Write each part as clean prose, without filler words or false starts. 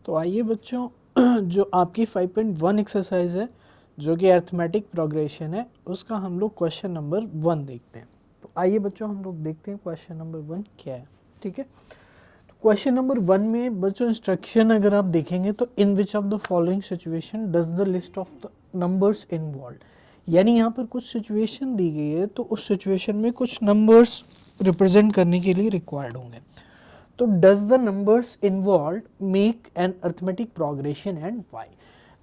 तो आइए बच्चों जो आपकी 5.1 एक्सरसाइज है जो कि अर्थमेटिक प्रोग्रेशन है उसका हम लोग क्वेश्चन नंबर 1 देखते हैं। तो आइए बच्चों हम लोग देखते हैं क्वेश्चन नंबर 1 क्या है। ठीक है, तो क्वेश्चन नंबर 1 में बच्चों इंस्ट्रक्शन अगर आप देखेंगे तो in which of the following situation does the list of the numbers involve, यानी यहाँ पर कुछ सिचुएशन दी गई है तो उस सिचुएशन में कुछ नंबर्स रिप्रेजेंट करने के लिए रिक्वायर्ड होंगे। तो does the numbers involve make an arithmetic progression and why.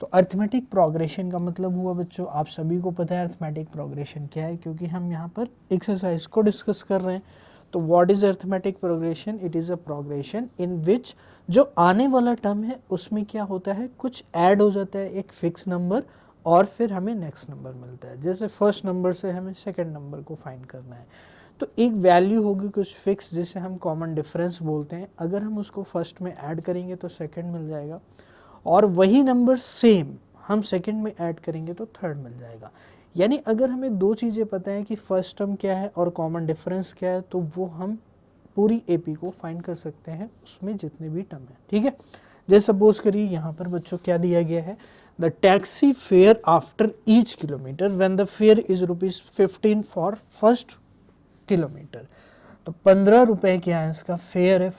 तो अर्थमेटिक प्रोग्रेशन का मतलब हुआ बच्चों, आप सभी को पता है अर्थमेटिक प्रोग्रेशन क्या है, क्योंकि हम यहाँ पर एक्सरसाइज को डिस्कस कर रहे हैं। तो what is arithmetic progression? It is a progression in which जो आने वाला टर्म है उसमें क्या होता है, कुछ ऐड हो जाता है एक फिक्स नंबर और फिर हमें नेक्स्ट नंबर मिलता है। जैसे फर्स्ट नंबर से हमें सेकेंड नंबर को फाइंड करना है तो एक वैल्यू होगी कुछ फिक्स जिसे हम कॉमन डिफरेंस बोलते हैं। अगर हम उसको फर्स्ट में ऐड करेंगे तो सेकंड मिल जाएगा और वही नंबर सेम हम सेकंड में ऐड करेंगे तो थर्ड मिल जाएगा। यानी अगर हमें दो चीज़ें पता है कि फर्स्ट टर्म क्या है और कॉमन डिफरेंस क्या है तो वो हम पूरी एपी को फाइंड कर सकते हैं उसमें जितने भी टर्म है। ठीक है, जैसे सपोज करिए यहाँ पर बच्चों क्या दिया गया है, the taxi fare after each kilometre when the fair is ₹15 for first kilometre. तो 15 रुपए क्या है इसका फेयर है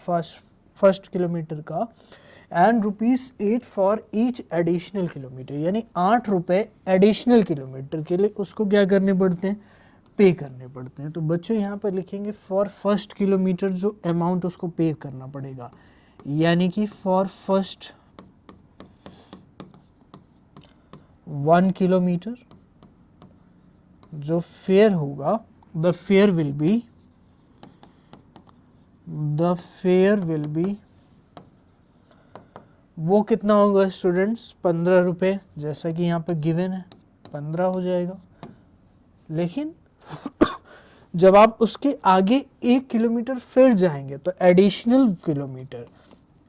फर्स्ट किलोमीटर का and ₹8 for each additional kilometre, यानी 8 रुपए एडिशनल किलोमीटर के लिए उसको क्या करने पड़ते हैं, पे करने पड़ते हैं। तो बच्चों यहाँ पर लिखेंगे फॉर फर्स्ट किलोमीटर जो अमाउंट उसको पे करना पड़ेगा, यानी कि फॉर फर्स्ट 1 किलोमीटर जो फेयर होगा the fare will be वो कितना होगा स्टूडेंट्स, 15 रुपए, जैसा कि यहाँ पे गिवन है 15 हो जाएगा। लेकिन जब आप उसके आगे 1 किलोमीटर फिर जाएंगे तो एडिशनल किलोमीटर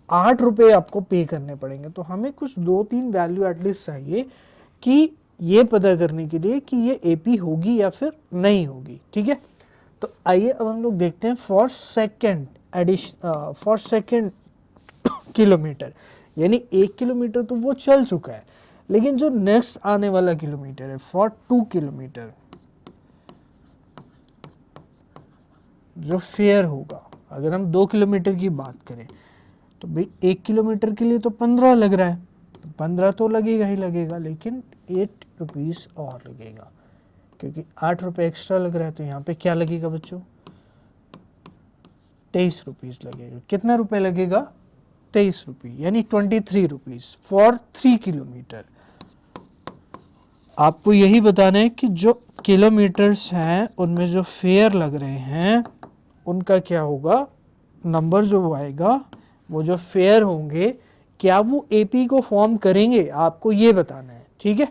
8 रुपए आपको पे करने पड़ेंगे। तो हमें कुछ 2-3 वैल्यू एटलीस्ट चाहिए कि ये पता करने के लिए कि ये एपी होगी या फिर नहीं होगी। ठीक है, तो आइए अब हम लोग देखते हैं फॉर सेकेंड किलोमीटर, यानी 1 किलोमीटर तो वो चल चुका है, लेकिन जो नेक्स्ट आने वाला किलोमीटर है फॉर 2 किलोमीटर जो फेयर होगा, अगर हम 2 किलोमीटर की बात करें तो भाई 1 किलोमीटर के लिए तो 15 लग रहा है, 15 तो लगेगा ही लगेगा, लेकिन 8 रुपीस और लगेगा क्योंकि 8 रुपए एक्स्ट्रा लग रहा है। तो यहाँ पे क्या लगेगा बच्चों, 23 रुपीस लगेगा। कितना रुपए लगेगा, 23 रुपये, यानी 23 रुपीस फॉर 3 किलोमीटर। आपको यही बताना है कि जो किलोमीटर्स हैं उनमें जो फेयर लग रहे हैं उनका क्या होगा, नंबर जो आएगा वो जो फेयर होंगे क्या वो एपी को फॉर्म करेंगे, आपको ये बताना है। ठीक है,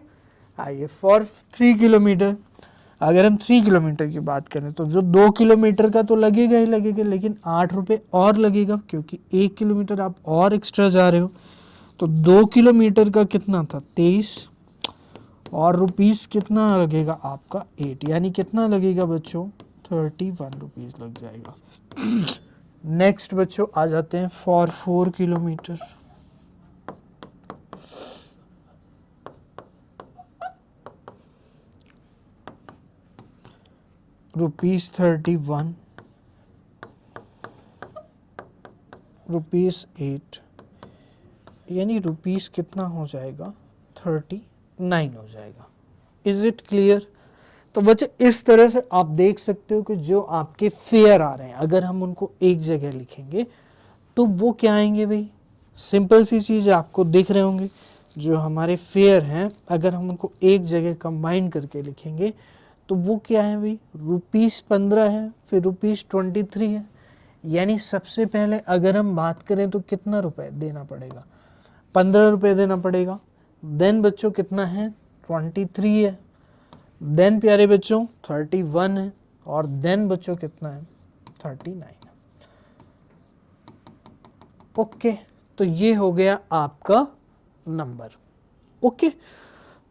आइए फॉर 3 किलोमीटर, अगर हम 3 किलोमीटर की बात करें तो जो 2 किलोमीटर का तो लगेगा ही लगेगा, लेकिन 8 रुपये और लगेगा क्योंकि 1 किलोमीटर आप और एक्स्ट्रा जा रहे हो। तो 2 किलोमीटर का कितना था 23 और रुपीस कितना लगेगा आपका 8, यानी कितना लगेगा बच्चों 31 रुपीस लग जाएगा। नेक्स्ट बच्चों आ जाते हैं फॉर 4 किलोमीटर। ₹31 ₹8, यानी रुपीस कितना हो जाएगा 39 हो जाएगा। Is it clear? तो बच्चे इस तरह से आप देख सकते हो कि जो आपके फेयर आ रहे हैं अगर हम उनको एक जगह लिखेंगे तो वो क्या आएंगे भाई, सिंपल सी चीज़ आपको दिख रहे होंगे। जो हमारे फेयर हैं अगर हम उनको एक जगह कंबाइन करके लिखेंगे तो वो क्या है भाई, ₹15 है, फिर ₹23 है, यानी सबसे पहले अगर हम बात करें तो कितना रुपए देना पड़ेगा, 15 रुपए देना पड़ेगा। देन बच्चों कितना है 23 है, देन प्यारे बच्चों 31 है और देन बच्चों कितना है 39 है। ओके, तो ये हो गया आपका नंबर। ओके,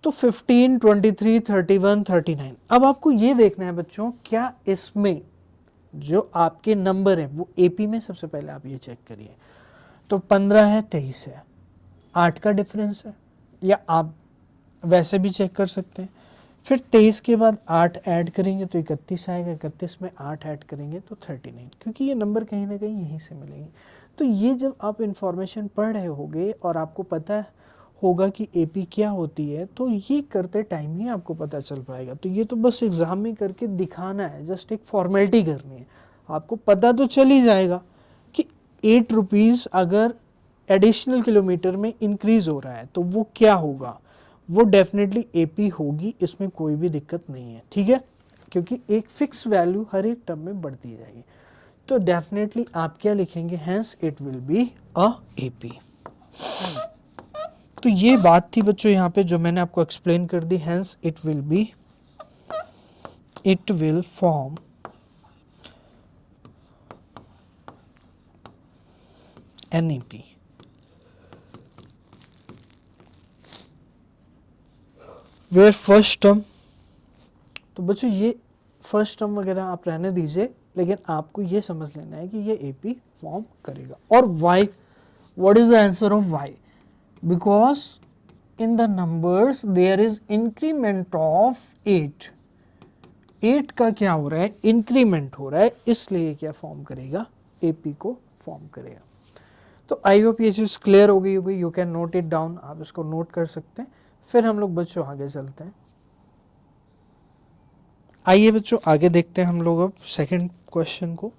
तो 15, 23, 31, 39। अब आपको ये देखना है बच्चों क्या इसमें जो आपके नंबर है वो एपी में, सबसे पहले आप ये चेक करिए। तो 15 है, 23 है, 8 का डिफरेंस है, या आप वैसे भी चेक कर सकते हैं। फिर 23 के बाद 8 ऐड करेंगे तो 31 आएगा, 31 में 8 ऐड करेंगे तो 39, क्योंकि ये नंबर कहीं ना कहीं यहीं से मिलेंगे। तो ये जब आप इन्फॉर्मेशन पढ़ रहे होगे और आपको पता होगा कि एपी क्या होती है, तो ये करते टाइम ही आपको पता चल पाएगा। तो ये तो बस एग्ज़ाम में करके दिखाना है, जस्ट एक फॉर्मेलिटी करनी है, आपको पता तो चल ही जाएगा कि 8 रुपीज़ अगर एडिशनल किलोमीटर में इंक्रीज़ हो रहा है तो वो क्या होगा, वो डेफिनेटली एपी होगी, इसमें कोई भी दिक्कत नहीं है, ठीक है, क्योंकि एक फिक्स वैल्यू हर एक टर्म में बढ़ती जाएगी। तो डेफिनेटली आप क्या लिखेंगे, hence it will be a AP. तो ये बात थी बच्चों यहाँ पे जो मैंने आपको एक्सप्लेन कर दी, hence it will form an AP. Where first term, तो बच्चों ये फर्स्ट टर्म वगैरह आप रहने दीजिए, लेकिन आपको ये समझ लेना है कि ये एपी फॉर्म करेगा। और why, what is the answer of why, because in the numbers there is increment of 8 का क्या हो रहा है, इंक्रीमेंट हो रहा है, इसलिए क्या फॉर्म करेगा, एपी को फॉर्म करेगा। तो आई होप ये चीज़ क्लियर हो गई होगी, you can note it down, आप इसको नोट कर सकते हैं। फिर हम लोग बच्चों आगे चलते हैं। आइए बच्चों आगे देखते हैं हम लोग अब सेकंड क्वेश्चन को,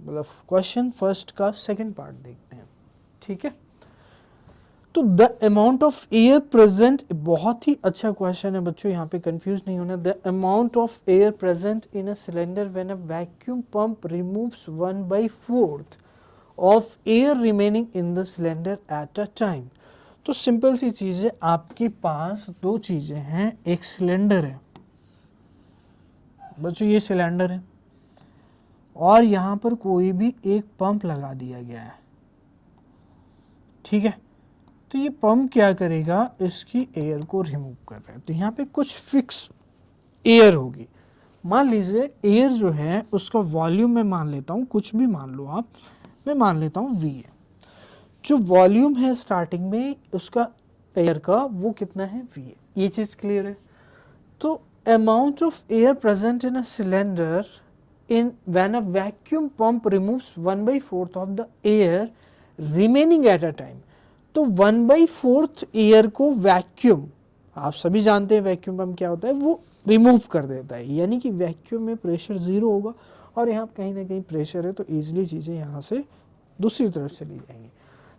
मतलब क्वेश्चन फर्स्ट का सेकंड पार्ट देखते हैं, ठीक है। तो the amount of air present, बहुत ही अच्छा क्वेश्चन है बच्चों, यहाँ पे कंफ्यूज नहीं होना। The amount of air present in a cylinder when a vacuum pump removes 1/4 of air remaining in the cylinder at a time. तो सिंपल सी चीज़ है, आपके पास दो चीज़ें हैं, एक सिलेंडर है बच्चों, ये सिलेंडर है, और यहाँ पर कोई भी एक पंप लगा दिया गया है, ठीक है। तो ये पंप क्या करेगा, इसकी एयर को रिमूव कर रहा है। तो यहाँ पे कुछ फिक्स एयर होगी, मान लीजिए एयर जो है उसका वॉल्यूम मैं मान लेता हूँ, कुछ भी मान लो आप, मैं मान लेता हूँ V है। जो वॉल्यूम है स्टार्टिंग में उसका एयर का, वो कितना है, V है। ये चीज़ क्लियर है। तो amount of air present in a cylinder in when a vacuum pump removes 1/4 of the air remaining at a time। तो 1/4 एयर को वैक्यूम, आप सभी जानते हैं वैक्यूम पंप क्या होता है, वो रिमूव कर देता है, यानी कि वैक्यूम में प्रेशर जीरो होगा, और यहाँ कहीं ना कहीं प्रेशर है, तो ईजिली चीज़ें यहाँ से दूसरी तरफ चली जाएंगी,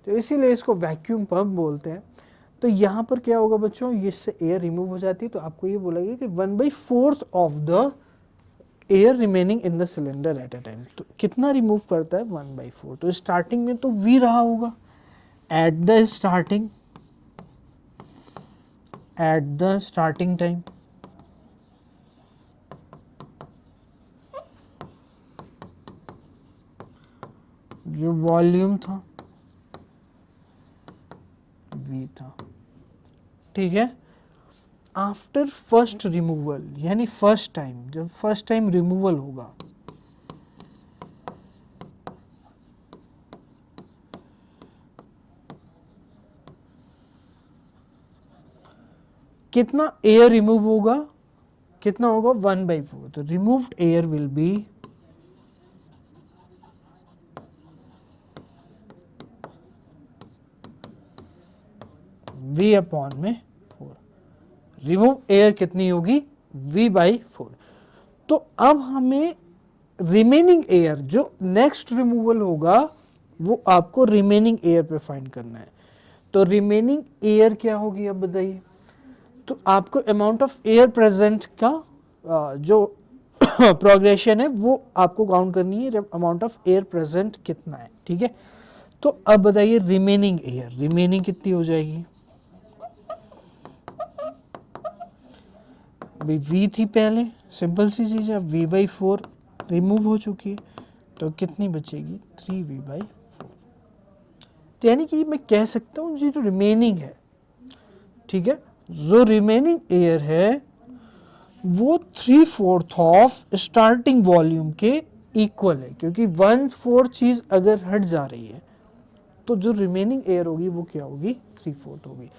तो इसीलिए इसको वैक्यूम पंप बोलते हैं। तो यहाँ पर क्या होगा बच्चों, इससे एयर रिमूव हो जाती है, तो आपको ये बोलेगा कि 1/4 of the air remaining in the cylinder at a time. तो कितना रिमूव करता है, 1/4। तो स्टार्टिंग में तो V रहा होगा, एट द स्टार्टिंग टाइम, जो वॉल्यूम था V था, ठीक है। आफ्टर फर्स्ट रिमूवल, यानी फर्स्ट टाइम, जब फर्स्ट टाइम रिमूवल होगा, कितना एयर रिमूव होगा, कितना होगा, 1/4। तो removed air will be V upon में 4। रिमूव एयर कितनी होगी, V/4। तो अब हमें रिमेनिंग एयर जो नेक्स्ट रिमूवल होगा, वो आपको रिमेनिंग एयर पे फाइंड करना है। तो रिमेनिंग एयर क्या होगी, अब बताइए। तो आपको अमाउंट ऑफ एयर प्रेजेंट का जो प्रोग्रेशन है वो आपको काउंट करनी है, अमाउंट ऑफ एयर प्रेजेंट कितना है, ठीक है। तो अब बताइए रिमेनिंग एयर, रिमेनिंग कितनी हो जाएगी, V थी पहले, सिंपल सी चीज़ है, V/4 रिमूव हो चुकी है, तो कितनी बचेगी, 3V/4। तो यानी कि मैं कह सकता हूँ जो रिमेनिंग है, ठीक है, जो रिमेनिंग एयर है वो 3/4 ऑफ स्टार्टिंग वॉल्यूम के इक्वल है, क्योंकि 1/4 चीज़ अगर हट जा रही है तो जो रिमेनिंग एयर होगी वो क्या होगी, 3/4 होगी।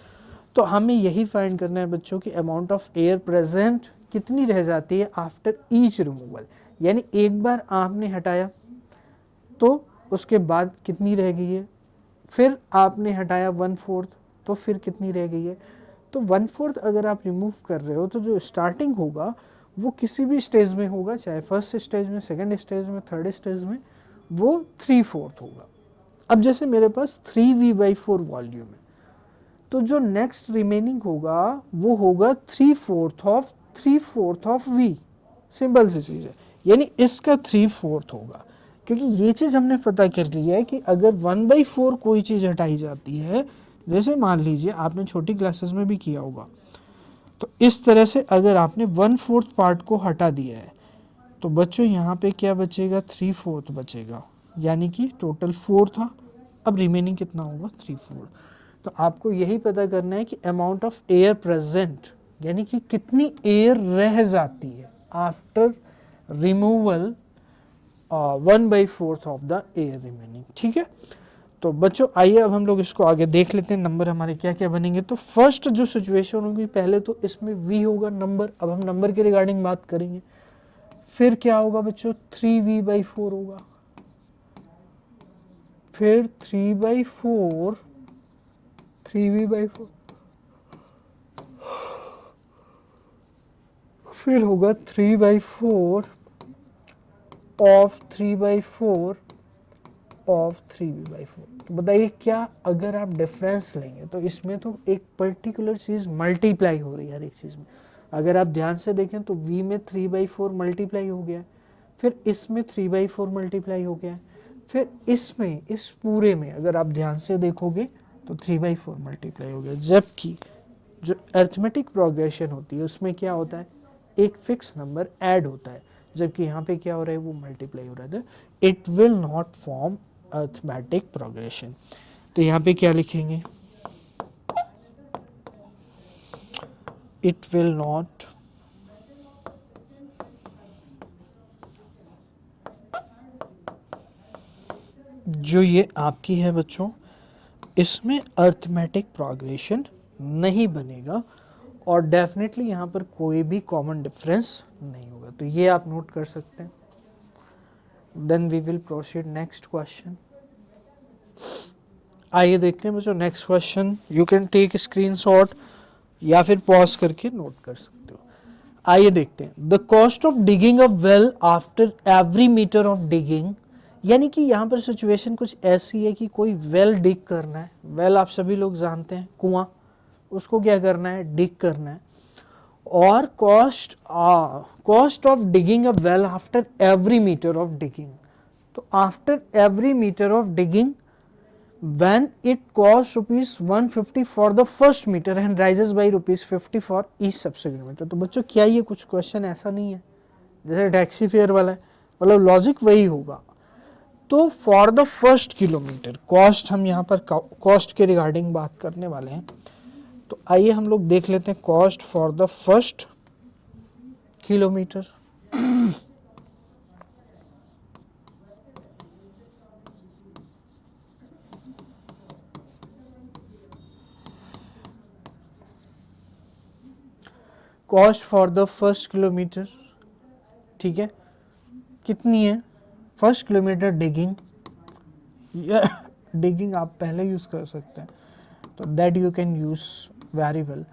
तो हमें यही फाइंड करना है बच्चों की अमाउंट ऑफ एयर प्रेजेंट कितनी रह जाती है आफ्टर ईच रिमूवल, यानी एक बार आपने हटाया तो उसके बाद कितनी रह गई है, फिर आपने हटाया 1/4 तो फिर कितनी रह गई है। तो 1/4 अगर आप रिमूव कर रहे हो तो जो स्टार्टिंग होगा वो किसी भी स्टेज में होगा, चाहे फर्स्ट स्टेज में, सेकंड स्टेज में, थर्ड स्टेज में, वो 3/4 होगा। अब जैसे मेरे पास 3v/4 वॉल्यूम है, तो जो नेक्स्ट रिमेनिंग होगा वो होगा 3/4 ऑफ v। सिंपल सी चीज़ है, यानी इसका 3/4 होगा, क्योंकि ये चीज़ हमने पता कर ली है कि अगर 1/4 कोई चीज़ हटाई जाती है, जैसे मान लीजिए आपने छोटी क्लासेस में भी किया होगा, तो इस तरह से अगर आपने 1/4 पार्ट को हटा दिया है तो बच्चों यहाँ पे क्या बचेगा, 3/4 बचेगा, यानी कि टोटल 4 था, अब रिमेनिंग कितना होगा, 3/4। तो आपको यही पता करना है कि अमाउंट ऑफ एयर प्रेजेंट, यानी कि कितनी एयर रह जाती है after removal 1/4 of the air remaining. ठीक है, तो बच्चों आइए अब हम लोग इसको आगे देख लेते हैं, नंबर हमारे क्या क्या बनेंगे। तो फर्स्ट जो सिचुएशन होगी, पहले तो इसमें v होगा नंबर, अब हम नंबर के रिगार्डिंग बात करेंगे। फिर क्या होगा बच्चों, 3v/4 होगा, फिर 3/4, 3v/4, फिर होगा 3/4 ऑफ 3/4 ऑफ 3v/4। तो बताइए क्या, अगर आप डिफरेंस लेंगे तो इसमें तो एक पर्टिकुलर चीज़ मल्टीप्लाई हो रही है हर एक चीज़ में। अगर आप ध्यान से देखें तो v में 3/4 मल्टीप्लाई हो गया है, फिर इसमें 3/4 मल्टीप्लाई हो गया है, फिर इसमें, इस पूरे में अगर आप ध्यान से देखोगे तो 3/4 मल्टीप्लाई हो गया। जबकि जो अरिथमेटिक प्रोग्रेशन होती है उसमें क्या होता है, एक फिक्स नंबर ऐड होता है, जबकि यहाँ पे क्या हो रहा है, वो मल्टीप्लाई हो रहा है। It will not form arithmetic progression. तो यहाँ पे क्या लिखेंगे, इट विल नॉट जो ये आपकी है बच्चों, इसमें अरिथमेटिक प्रोग्रेशन नहीं बनेगा और डेफिनेटली यहाँ पर कोई भी कॉमन डिफरेंस नहीं होगा। तो ये आप नोट कर सकते हैं। Then we will proceed next question. आइए देखते हैं बच्चों next question. You can take screenshot या फिर पॉज करके नोट कर सकते हो। आइए देखते हैं। The cost of digging a well after every metre of digging, यानी कि यहाँ पर सिचुएशन कुछ ऐसी है कि कोई वेल डिग करना है। वेल आप सभी लोग जानते हैं, कुआं, उसको क्या करना है, डिग करना है। और cost of digging a well after every metre of digging, तो after every metre of digging when it costs rupees 150 for the first meter and rises by rupees 50 for each subsequent meter। तो बच्चों क्या ये कुछ question ऐसा नहीं है जैसे टैक्सी फेयर वाला है, मतलब लॉजिक वही होगा। तो for the first kilometre cost, हम यहाँ पर कॉस्ट के रिगार्डिंग बात करने वाले हैं। तो आइए हम लोग देख लेते हैं cost for the first kilometre. Cost for the first kilometre, ठीक है, कितनी है, फर्स्ट किलोमीटर डिगिंग, या डिगिंग आप पहले यूज़ कर सकते हैं, तो that you can use very well.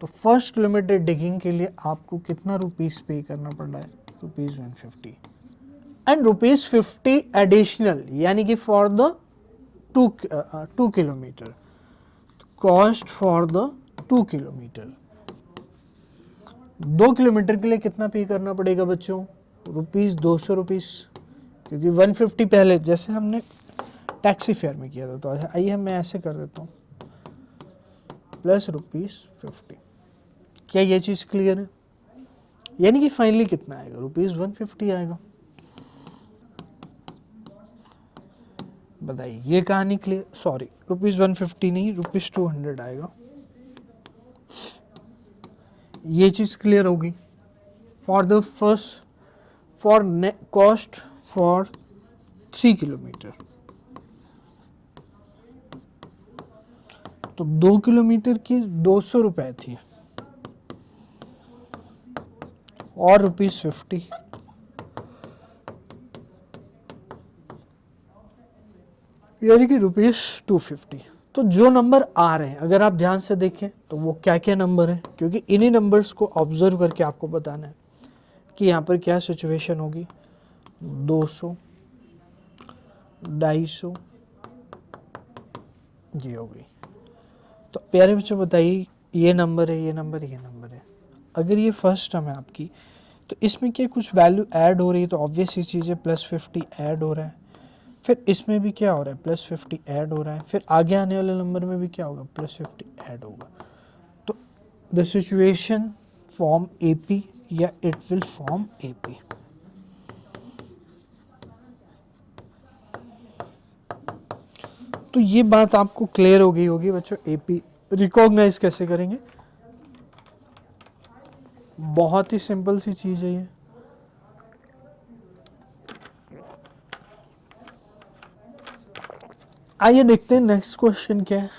तो फर्स्ट किलोमीटर डिगिंग के लिए आपको कितना रुपीस पे करना पड़ रहा है, ₹150 एंड ₹50 एडिशनल, यानी कि for the 2 kilometre. Cost for the 2 kilometre, 2 kilometre के लिए कितना पे करना पड़ेगा बच्चों, ₹200, क्योंकि 150 पहले जैसे हमने टैक्सी फेयर में किया था। तो आइए मैं ऐसे कर देता हूँ, प्लस ₹50। क्या ये चीज़ क्लियर है, यानी कि फाइनली कितना आएगा, ₹150 आएगा। बताइए ये कहानी क्लियर, सॉरी ₹150 नहीं, ₹200 आएगा। ये चीज़ क्लियर होगी। For the first, for cost for 3 kilometre, तो 2 किलोमीटर की 200 रुपए थी और ₹50, यानी कि ₹250। तो जो नंबर आ रहे हैं अगर आप ध्यान से देखें तो वो क्या क्या नंबर है, क्योंकि इन्हीं नंबर्स को ऑब्जर्व करके आपको बताना है कि यहाँ पर क्या सिचुएशन होगी। 200, 250 ये हो गई। तो प्यारे बच्चों बताइए, ये नंबर है, ये नंबर, ये नंबर है। अगर ये फर्स्ट टर्म है आपकी तो इसमें क्या कुछ वैल्यू ऐड हो रही है, तो ऑब्वियस ही चीज़ है, +50 ऐड हो रहा है। फिर इसमें भी क्या हो रहा है, +50 ऐड हो रहा है। फिर आगे आने वाले नंबर में भी क्या होगा, +50 ऐड होगा। तो द सिचुएशन फॉर्म AP या इट विल फॉर्म AP। तो ये बात आपको क्लियर हो गई होगी बच्चों। AP रिकॉग्नाइज कैसे करेंगे, बहुत ही सिंपल सी चीज है ये। आइए देखते हैं नेक्स्ट क्वेश्चन क्या है।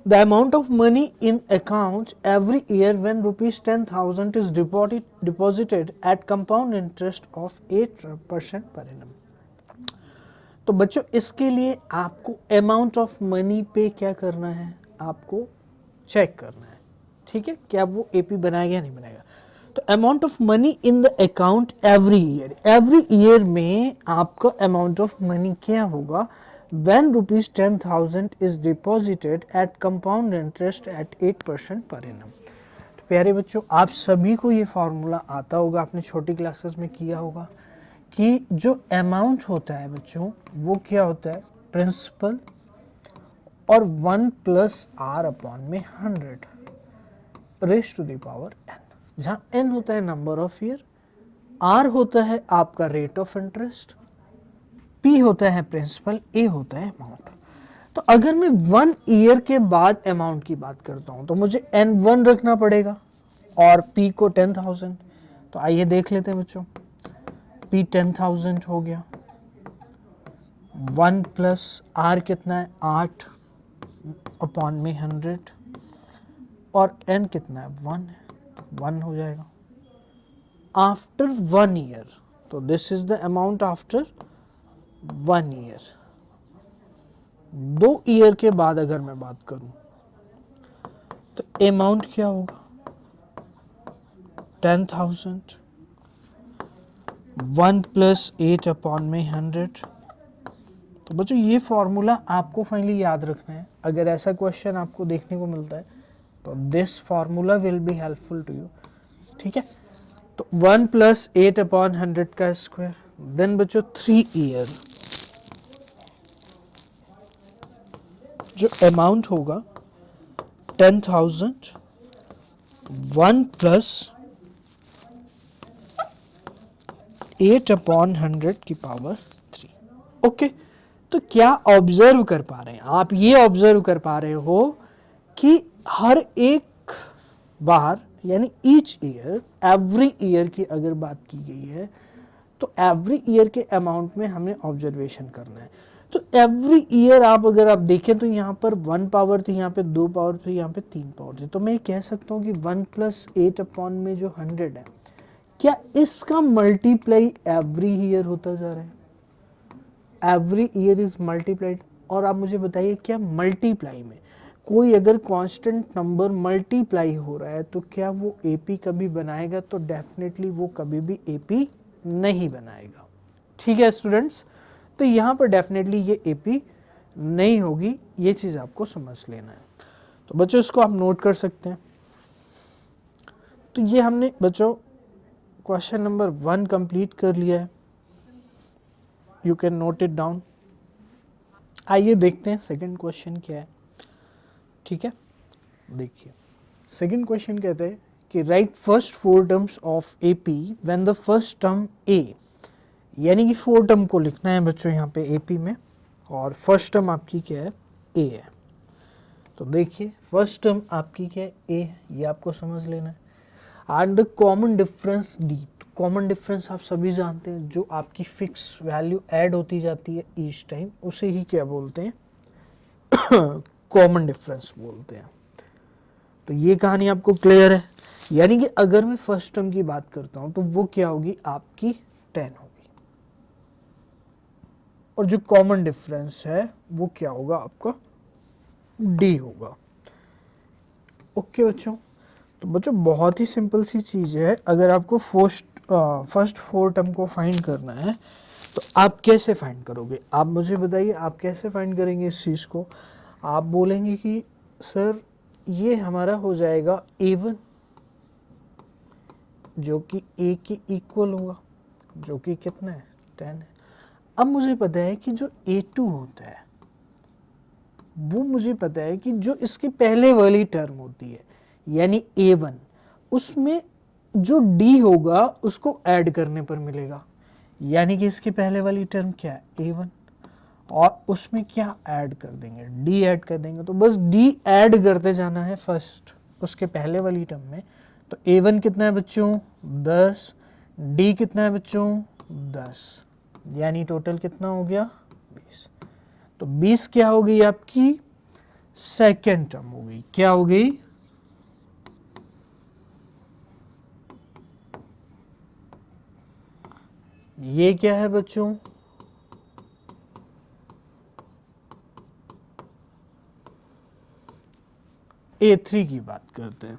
The amount of money in account every year when ₹10,000 is deposited at compound interest of 8% per annum. तो बच्चों इसके लिए आपको अमाउंट ऑफ मनी पे क्या करना है, आपको चेक करना है, ठीक है, क्या वो AP बनाएगा या नहीं बनाएगा। तो amount of money in the account every year में आपका अमाउंट ऑफ मनी क्या होगा, when ₹10,000 is deposited at compound interest at 8% per annum. तो प्यारे बच्चों आप सभी को ये फॉर्मूला आता होगा, आपने छोटी क्लासेस में किया होगा कि जो अमाउंट होता है बच्चों वो क्या होता है, प्रिंसिपल और 1 + R/100 raise to the power n, जहाँ n होता है नंबर ऑफ ईयर, R होता है आपका रेट ऑफ इंटरेस्ट, P होता है प्रिंसिपल, A होता है अमाउंट। तो अगर मैं 1 ईयर के बाद अमाउंट की बात करता हूँ तो मुझे N1 रखना पड़ेगा और P को 10,000। तो आइए देख लेते हैं बच्चों, P 10,000 हो गया, 1 + R कितना है 8/100 और N कितना है 1 है, 1 हो जाएगा। आफ्टर 1 ईयर, तो this is the amount after 1 year. 2 year के बाद अगर मैं बात करूं तो अमाउंट क्या होगा, 10,000, 1 + 8/100। तो बच्चों ये फॉर्मूला आपको फाइनली याद रखना है। अगर ऐसा क्वेश्चन आपको देखने को मिलता है तो this formula will be helpful to you, ठीक है। तो 1 + 8/100 का स्क्वायर, देन बच्चों 3 ईयर, जो अमाउंट होगा 10,000, 1 + 8/100 की पावर 3। ओके, तो क्या ऑब्जर्व कर पा रहे हैं आप, ये ऑब्जर्व कर पा रहे हो कि हर एक बार यानी ईच ईयर, एवरी ईयर की अगर बात की गई है तो एवरी ईयर के अमाउंट में हमें ऑब्जर्वेशन करना है। तो एवरी ईयर आप अगर आप देखें तो यहाँ पर 1 पावर थी, यहाँ पे 2 पावर थी, यहाँ पे 3 पावर थी। तो मैं कह सकता हूँ कि 1 + 8/, में जो 100 है, क्या इसका मल्टीप्लाई एवरी ईयर होता जा रहा है, एवरी ईयर इज मल्टीप्लाइड। और आप मुझे बताइए क्या मल्टीप्लाई में कोई अगर कांस्टेंट नंबर मल्टीप्लाई हो रहा है तो क्या वो AP कभी बनाएगा, तो डेफिनेटली वो कभी भी AP नहीं बनाएगा, ठीक है स्टूडेंट्स। तो यहाँ पर डेफिनेटली ये AP नहीं होगी, ये चीज़ आपको समझ लेना है। तो बच्चों इसको आप नोट कर सकते हैं। तो ये हमने बच्चों क्वेश्चन नंबर 1 कंप्लीट कर लिया है, you can note it down. आइए देखते हैं सेकंड क्वेश्चन क्या है, ठीक है। देखिए सेकंड क्वेश्चन कहते हैं कि right first 4 terms of AP when the first term A, यानी कि 4 टर्म को लिखना है बच्चों यहाँ पे AP में, और फर्स्ट टर्म आपकी क्या है, A है। तो देखिए फर्स्ट टर्म आपकी क्या है, A है, ये आपको समझ लेना है। And the common difference D, common difference आप सभी जानते हैं, जो आपकी फिक्स वैल्यू ऐड होती जाती है ईच टाइम, उसे ही क्या बोलते हैं, कॉमन डिफरेंस बोलते हैं। तो ये कहानी आपको क्लियर है। यानी कि अगर मैं फर्स्ट टर्म की बात करता हूं तो वो क्या होगी, आपकी 10 होगी, और जो कॉमन डिफरेंस है वो क्या होगा, आपका डी होगा। ओके बच्चों, तो बच्चों बहुत ही सिंपल सी चीज़ है। अगर आपको फर्स्ट 4 टर्म को फाइंड करना है तो आप कैसे फाइंड करोगे, आप मुझे बताइए, आप कैसे फाइंड करेंगे इस चीज़ को। आप बोलेंगे कि सर ये हमारा हो जाएगा A1 जो कि A के इक्वल होगा, जो कि कितना है, 10 है। अब मुझे पता है कि जो A2 होता है वो मुझे पता है कि जो इसके पहले वाली टर्म होती है यानी A1, उसमें जो D होगा उसको ऐड करने पर मिलेगा। यानी कि इसके पहले वाली टर्म क्या है, A1, और उसमें क्या ऐड कर देंगे, D ऐड कर देंगे। तो बस D ऐड करते जाना है फर्स्ट उसके पहले वाली टर्म में। तो A1 कितना है बच्चों, 10, D कितना है बच्चों, 10, यानी टोटल कितना हो गया, 20। तो 20 क्या हो गई, आपकी सेकेंड टर्म हो गई। क्या हो गई, ये क्या है बच्चों, A3 की बात करते हैं।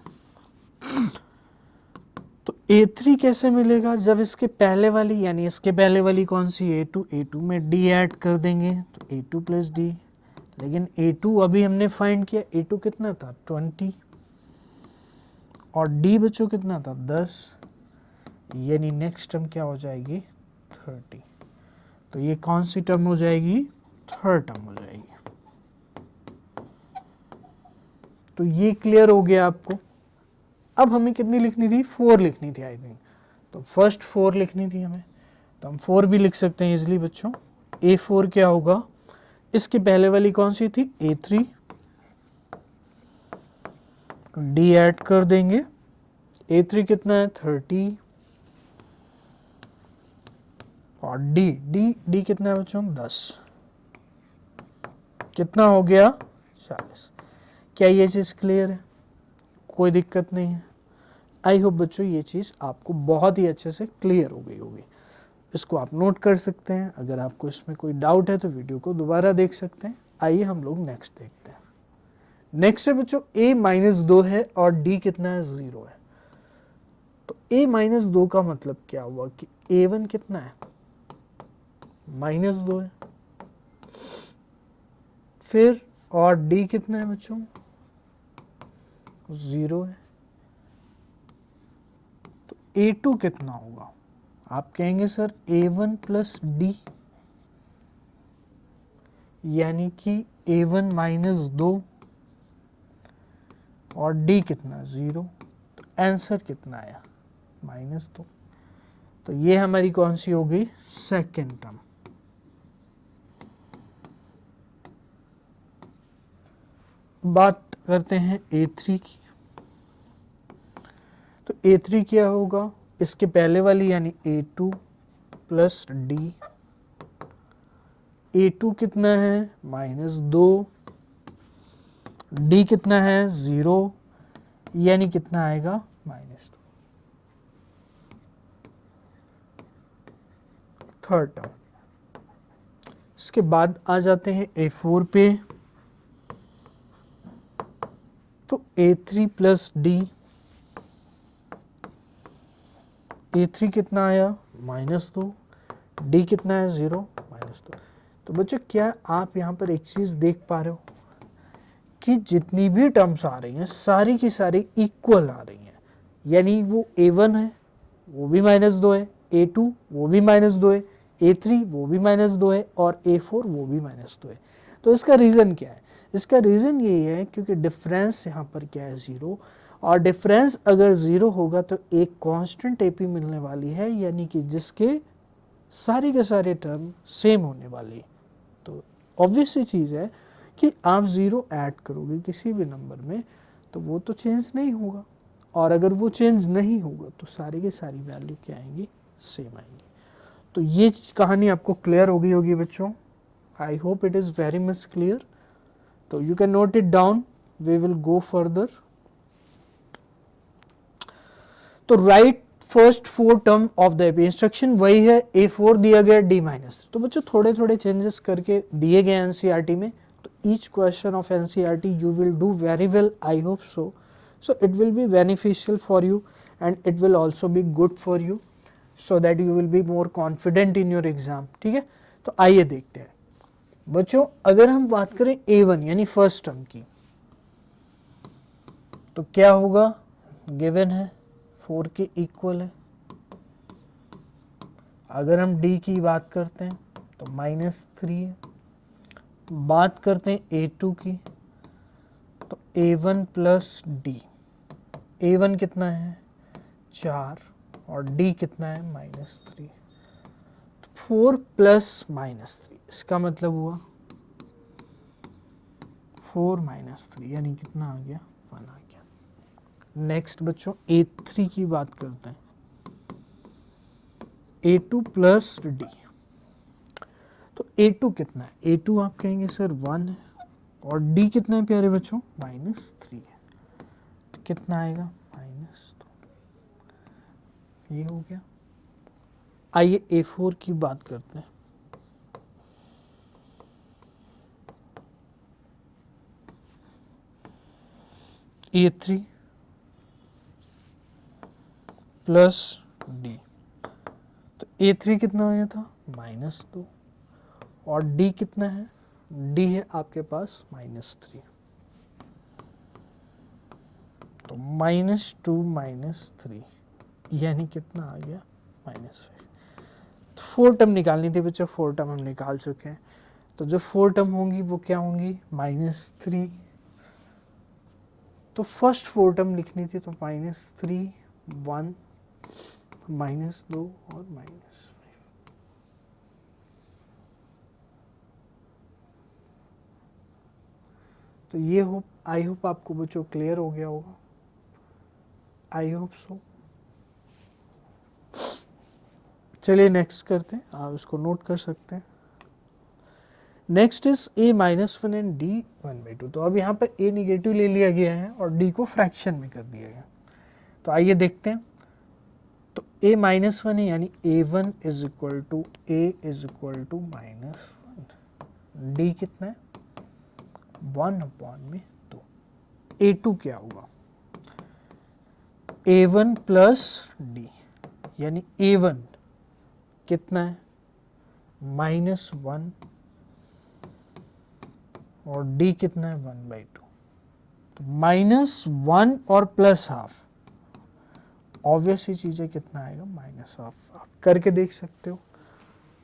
तो A3 कैसे मिलेगा, जब इसके पहले वाली यानी इसके पहले वाली कौन सी, A2 में D ऐड कर देंगे तो A2 प्लस D। लेकिन A2 अभी हमने फाइंड किया, A2 कितना था, 20, और D बच्चों कितना था, 10, यानी नेक्स्ट टर्म क्या हो जाएगी, 30। तो ये कौन सी टर्म हो जाएगी, थर्ड टर्म हो जाएगी। तो ये क्लियर हो गया आपको। अब हमें कितनी लिखनी थी, 4 लिखनी थी आई थिंक। तो फर्स्ट 4 लिखनी थी हमें, तो हम 4 भी लिख सकते हैं इजिली बच्चों। A4 क्या होगा, इसके पहले वाली कौन सी थी, A3, D ऐड कर देंगे। A3 कितना है, 30, और D कितना है बच्चों, 10, कितना हो गया, 40। क्या ये चीज़ क्लियर है, कोई दिक्कत नहीं है। आई होप बच्चों ये चीज़ आपको बहुत ही अच्छे से क्लियर हो गई होगी। इसको आप नोट कर सकते हैं। अगर आपको इसमें कोई डाउट है तो वीडियो को दोबारा देख सकते हैं। आइए हम लोग नेक्स्ट देखते हैं। नेक्स्ट है बच्चों A-2 है और D कितना है, 0 है। तो A-2 का मतलब क्या हुआ कि A1 कितना है, -2 है, फिर और D कितना है बच्चों, 0 है। तो A2 कितना होगा, आप कहेंगे सर A1 प्लस D, यानी कि A1 -2 और D कितना, 0। तो आंसर कितना आया, -2। तो ये हमारी कौन सी हो गई, सेकेंड टर्म। बात करते हैं A3 की। तो A3 क्या होगा, इसके पहले वाली यानी A2 प्लस D। A2 कितना है, -2, D कितना है, 0, यानी कितना आएगा, -2। Third term. इसके बाद आ जाते हैं A4 पे। तो A3 प्लस D, A3 कितना आया, -2, D कितना है, 0, -2। तो बच्चों क्या आप यहाँ पर एक चीज़ देख पा रहे हो कि जितनी भी टर्म्स आ रही हैं सारी की सारी इक्वल आ रही हैं। यानी वो A1 है वो भी -2 है, A2 वो भी -2 है, A3 वो भी -2 है, और A4 वो भी -2 है। तो इसका रीज़न क्या है, इसका रीज़न यही है क्योंकि डिफरेंस यहाँ पर क्या है, 0, और डिफरेंस अगर 0 होगा तो एक कांस्टेंट AP मिलने वाली है, यानी कि जिसके सारे के सारे टर्म सेम होने वाली। तो ऑब्वियस सी चीज़ है कि आप 0 ऐड करोगे किसी भी नंबर में तो वो तो चेंज नहीं होगा, और अगर वो चेंज नहीं होगा तो सारी की सारी वैल्यू क्या आएंगी, सेम आएंगी। तो ये कहानी आपको क्लियर हो गई होगी बच्चों। I hope it is very much clear. तो you can note it down, we will go further. तो write first 4 term of the instruction वही है, A4 दिया गया D-3। तो बच्चों थोड़े थोड़े चेंजेस करके दिए गए एनसीईआरटी में, तो each question of NCERT you will do very well, I hope so. So it will be beneficial for you and it will also be good for you, so that you will be more confident in your exam. ठीक है, तो आइए देखते हैं बच्चों। अगर हम बात करें A1 यानी फर्स्ट टर्म की, तो क्या होगा, गिवन है 4 के इक्वल है। अगर हम D की बात करते हैं तो -3 है। बात करते हैं A2 की, तो A1 प्लस D, A1 कितना है 4 और D कितना है -3, तो 4 प्लस -3, इसका मतलब हुआ 4 -3 यानी कितना आ गया 1 आ गया। नेक्स्ट बच्चों A3 की बात करते हैं, A2 प्लस D, तो A2 कितना है, A2 आप कहेंगे सर 1 है और D कितना है प्यारे बच्चों -3 है, तो कितना आएगा -2, ये हो गया। आइए A4 की बात करते हैं, A3 प्लस D, तो A3 कितना आया था -2 और D कितना है, D है आपके पास -3, तो -2 -3 यानी कितना आ गया -5। तो 4 टर्म निकालनी थी बच्चों, 4 टर्म हम निकाल चुके हैं। तो जो 4 टर्म होंगी वो क्या होंगी -3, तो फर्स्ट 4 टर्म लिखनी थी, तो -3 1 -2 और -5। तो ये होप, आई होप आपको बच्चों क्लियर हो गया होगा, आई होप सो। चलिए नेक्स्ट करते हैं, आप इसको नोट कर सकते हैं। Next is A-1 and D 1/2। तो अब यहाँ पर A निगेटिव ले लिया गया है और D को फ्रैक्शन में कर दिया गया। तो आइए देखते हैं। तो A-1 है यानी A1 is equal to A is equal to -1। D कितना है 1/2। A2 क्या होगा A1 प्लस D, यानी A1 कितना है -1 और D कितना है 1/2। तो -1 और +½ ऑब्वियस ही चीज़ है, कितना आएगा -½ आप करके देख सकते हो।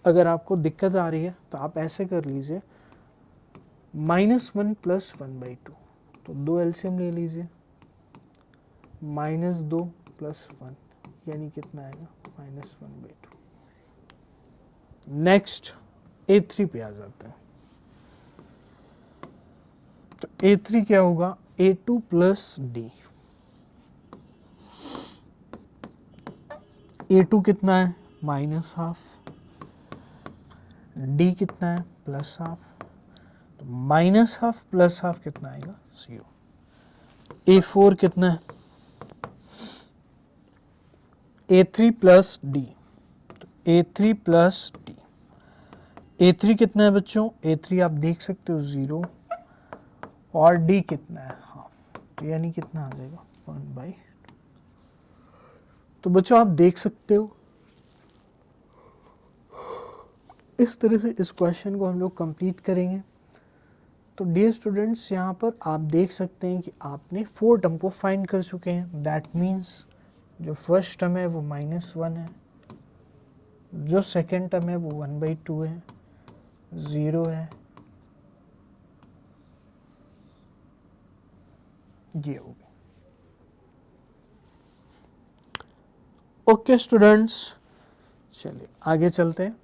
अगर आपको दिक्कत आ रही है तो आप ऐसे कर लीजिए, -1 + 1/2, तो 2 एलसीएम ले लीजिए, -2 + 1 यानी कितना आएगा -1/2। नेक्स्ट A3 पे आ जाते हैं। तो A3 क्या होगा A2 प्लस D, A2 कितना है -½ D कितना है +½ तो -½ +½ कितना आएगा 0। A4 कितना है A3 प्लस D, तो A3 प्लस D, A3 कितना है बच्चों A3 आप देख सकते हो 0 और D कितना है ½ तो यानी कितना आ जाएगा 1/2। तो बच्चों आप देख सकते हो इस तरह से इस क्वेश्चन को हम लोग कंप्लीट करेंगे। तो डियर स्टूडेंट्स यहाँ पर आप देख सकते हैं कि आपने 4 टर्म को फाइंड कर चुके हैं। दैट मीन्स जो फर्स्ट टर्म है वो -1 है, जो सेकेंड टर्म है वो 1/2 है, 0 है, ये हो गया। ओके स्टूडेंट्स, चलिए आगे चलते हैं,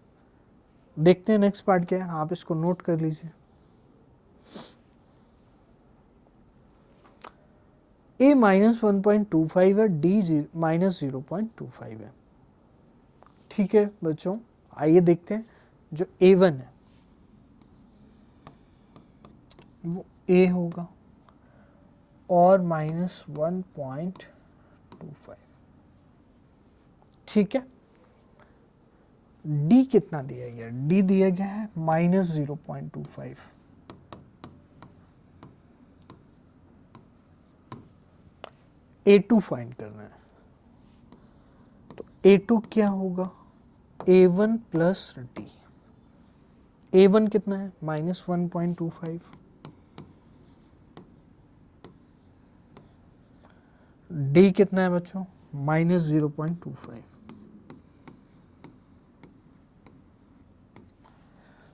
देखते हैं नेक्स्ट पार्ट क्या है। आप इसको नोट कर लीजिए। A -1.25 है, D -0.25 है। ठीक है बच्चों, आइए देखते हैं जो A1 है। वो ए होगा और -1.25। ठीक है, डी कितना दिया गया, डी दिया गया है -0.25। A2 फाइंड करना है, तो A2 क्या होगा, A1 प्लस डी। A1 कितना है -1.25, डी कितना है बच्चों -0.25।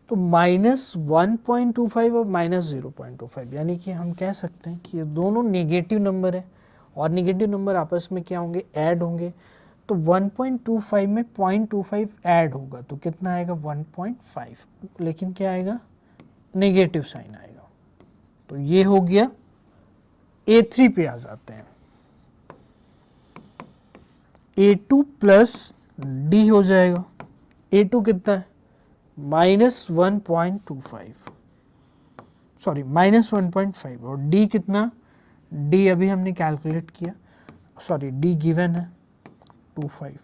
तो -1.25 और -0.25 यानी कि हम कह सकते हैं कि ये दोनों नेगेटिव नंबर है और नेगेटिव नंबर आपस में क्या होंगे, ऐड होंगे। तो 1.25 में 0.25 ऐड होगा तो कितना आएगा 1.5, लेकिन क्या आएगा, नेगेटिव साइन आएगा। तो ये हो गया। A3 पे आ जाते हैं, A2 प्लस डी हो जाएगा। A2 कितना है -1.25, सॉरी -1.5, और डी कितना, डी अभी हमने कैलकुलेट किया, सॉरी डी गिवन है 25।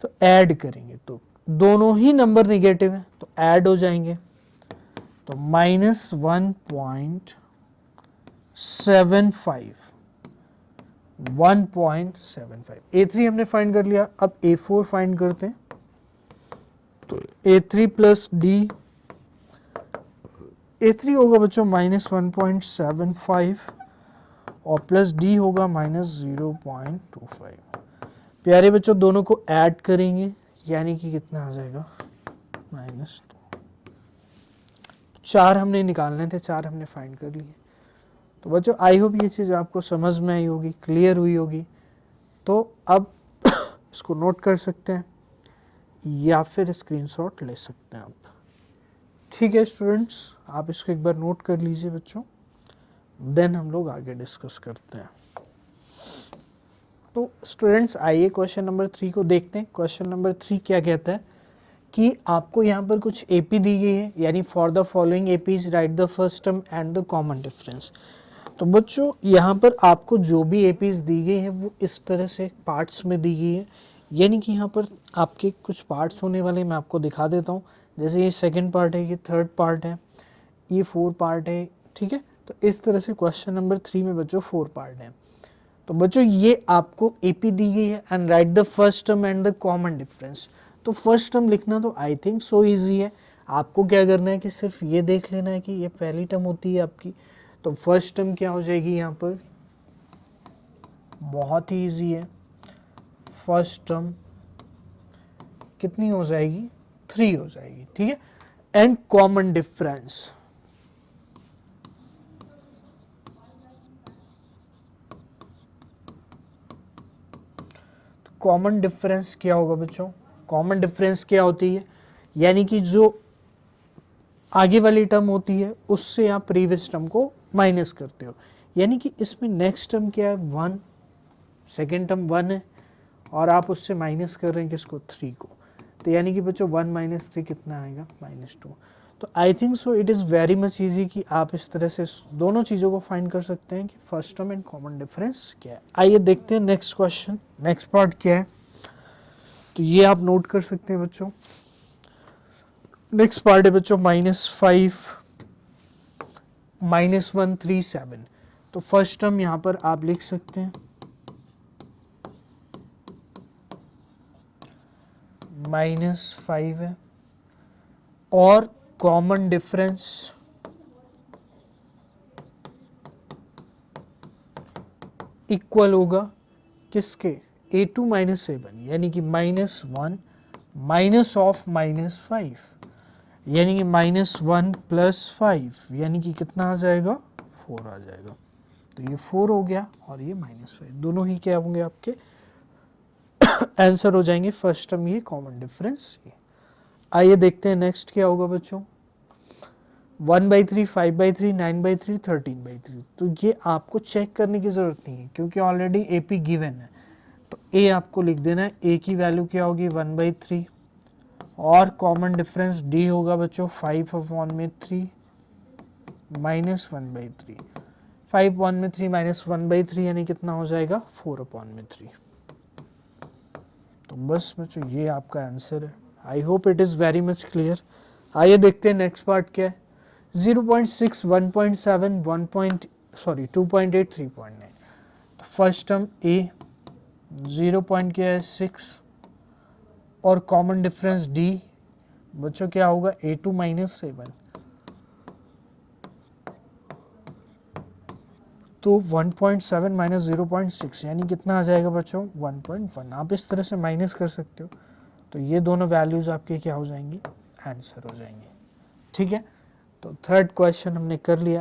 तो ऐड करेंगे तो दोनों ही नंबर निगेटिव है तो ऐड हो जाएंगे, तो -1.75, 1.75। A3 हमने फाइंड कर लिया, अब A4 फाइंड करते हैं। तो A3 प्लस डी, A3 होगा बच्चों -1.75 और प्लस डी होगा -0.25। प्यारे बच्चों दोनों को ऐड करेंगे यानी कि कितना आ जाएगा -2। 4 हमने निकालने थे, 4 हमने फाइंड कर लिए। तो बच्चों आई होप ये चीज़ आपको समझ में आई होगी, क्लियर हुई होगी। तो अब इसको नोट कर सकते हैं या फिर स्क्रीनशॉट ले सकते हैं आप। ठीक है स्टूडेंट्स, आप इसको एक बार नोट कर लीजिए बच्चों, देन हम लोग आगे डिस्कस करते हैं। तो स्टूडेंट्स आइए क्वेश्चन नंबर 3 को देखते हैं। क्वेश्चन नंबर 3 क्या कहता है कि आपको यहाँ पर कुछ एपी दी गई है, यानी for the following APs right the first term and the common difference. तो बच्चों यहाँ पर आपको जो भी एपीज दी गई है वो इस तरह से पार्ट्स में दी गई है, यानी कि यहाँ पर आपके कुछ पार्ट्स होने वाले, मैं आपको दिखा देता हूँ। जैसे ये सेकंड पार्ट है, ये थर्ड पार्ट है, ये 4 पार्ट है। ठीक है, तो इस तरह से क्वेश्चन नंबर 3 में बच्चों 4 पार्ट हैं। तो बच्चों ये आपको एपी दी गई है and right the first term and the common difference. तो फर्स्ट टर्म लिखना तो आई थिंक सो इजी है, आपको क्या करना है कि सिर्फ ये देख लेना है कि ये पहली टर्म होती है आपकी। तो फर्स्ट टर्म क्या हो जाएगी यहाँ पर, बहुत ही इजी है, फर्स्ट टर्म कितनी हो जाएगी 3 हो जाएगी। ठीक है, and common difference, common difference क्या होगा बच्चों, कॉमन डिफरेंस क्या होती है, यानी कि जो आगे वाली टर्म होती है उससे आप प्रीवियस टर्म को माइनस करते हो। यानी कि इसमें नेक्स्ट टर्म क्या है 1, सेकेंड टर्म 1 है और आप उससे माइनस कर रहे हैं किसको 3 को। तो यानी कि बच्चों 1 - 3 कितना आएगा -2। तो I think so it is very much easy कि आप इस तरह से दोनों चीज़ों को फाइंड कर सकते हैं कि first term and common difference क्या है। आइए देखते हैं नेक्स्ट क्वेश्चन, नेक्स्ट पार्ट क्या है। तो ये आप नोट कर सकते हैं बच्चों। नेक्स्ट पार्ट है बच्चों -5 -137। तो फर्स्ट टर्म यहाँ पर आप लिख सकते हैं -5 है और कॉमन डिफरेंस इक्वल होगा किसके, A2 - A1, यानी कि -1 माइनस ऑफ -5, यानी कि -1 + 5, यानी कि कितना आ जाएगा 4 आ जाएगा। तो ये 4 हो गया और ये -5, दोनों ही क्या होंगे आपके आंसर हो जाएंगे। फर्स्ट टर्म ये, कॉमन डिफरेंस ये। आइए देखते हैं नेक्स्ट क्या होगा बच्चों। 1/3, 5/3, 9/3, 13/3। तो ये आपको चेक करने की ज़रूरत नहीं है क्योंकि ऑलरेडी एपी गिवन है। तो ए आपको लिख देना है, ए की वैल्यू क्या होगी 1/3 और कॉमन डिफरेंस डी होगा बच्चों 5/3 -1/3। 5/3 -1/3 यानी कितना हो जाएगा 4/3। तो बस बच्चों ये आपका आंसर है। आई hope it is very much clear. आइए देखते हैं नेक्स्ट पार्ट क्या है। 0.6, 1.7, 2.8, 3.9। तो फर्स्ट टर्म ए, 0 पॉइंट क्या है 6 और कॉमन डिफरेंस डी, बच्चों क्या होगा A2 -7। तो 1.7 माइनस 0.6 यानी कितना आ जाएगा बच्चों 1.1। आप इस तरह से माइनस कर सकते हो। तो ये दोनों वैल्यूज आपके क्या हो जाएंगी, आंसर हो जाएंगे। ठीक है, तो थर्ड क्वेश्चन हमने कर लिया।